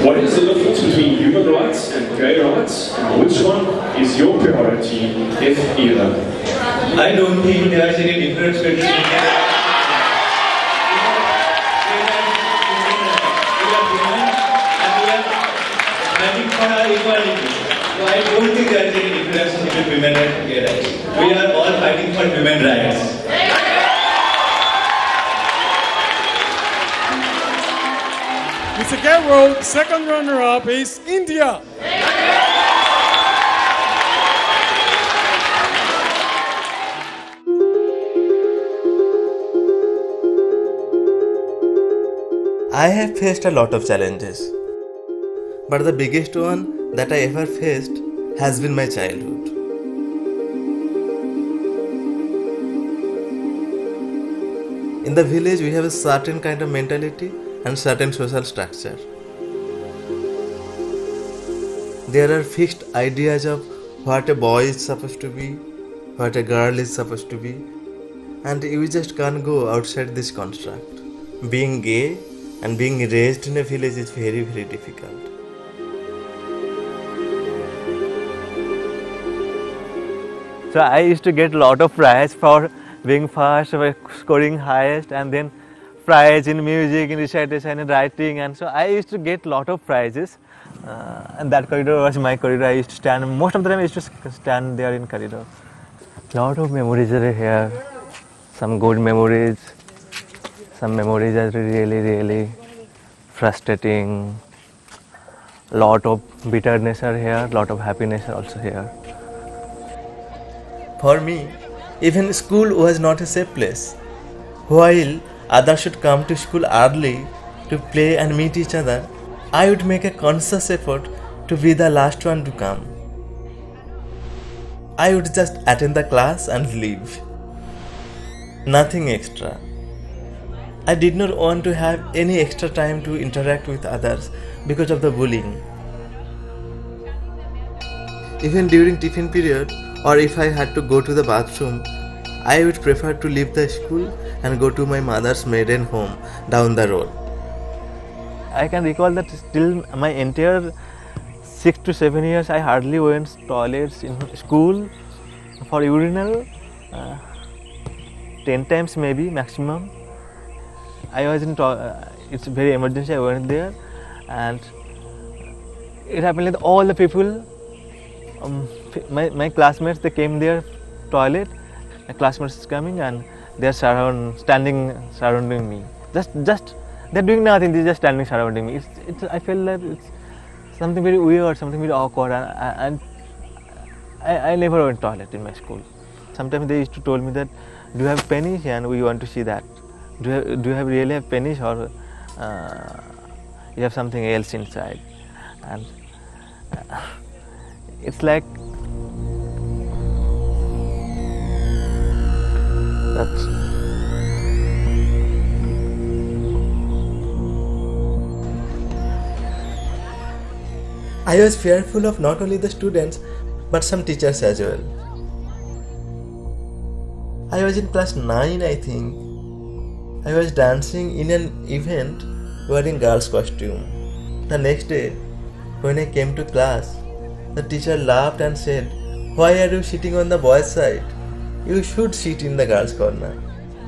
What is the difference between human rights and gay rights? And which one is your priority, if either? I don't think there is any difference between fighting for our equality. So I don't think there is any difference between women and gay rights. We are all fighting for human rights. Mr. Gay World, second runner-up is India. I have faced a lot of challenges, but the biggest one that I ever faced has been my childhood. In the village, we have a certain kind of mentality and certain social structure. There are fixed ideas of what a boy is supposed to be, what a girl is supposed to be, and you just can't go outside this construct. Being gay and being raised in a village is very, very difficult. So I used to get a lot of prize for being first, for scoring highest, and then prize in music, in recitation, in writing, and so I used to get a lot of prizes. And that corridor was my corridor. I used to stand, most of the time I used to stand there in corridor. Lot of memories are here, some good memories, some memories are really, really frustrating. Lot of bitterness are here, lot of happiness are also here. For me, even school was not a safe place. While others should come to school early to play and meet each other, I would make a conscious effort to be the last one to come. I would just attend the class and leave. Nothing extra. I did not want to have any extra time to interact with others because of the bullying. Even during tiffin period, or if I had to go to the bathroom, I would prefer to leave the school and go to my mother's maiden home down the road. I can recall that still my entire 6 to 7 years I hardly went to toilets in school for urinal, 10 times maybe maximum. I was in it's very emergency, I went there, and it happened that all the people, my classmates, they came there toilet, my classmates is coming and they are standing surrounding me. Just they're doing nothing, they're just standing surrounding me. I feel that it's something very weird, something very awkward, and I never went to toilet in my school. Sometimes they used to tell me that, do you have pennies, and we want to see that. Do you really have pennies, or you have something else inside? And it's like that's. I was fearful of not only the students but some teachers as well. I was in class 9, I think. I was dancing in an event wearing girls' costume. The next day, when I came to class, the teacher laughed and said, "Why are you sitting on the boys' side? You should sit in the girls' corner."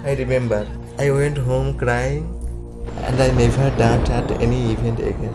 I remember I went home crying, and I never danced at any event again.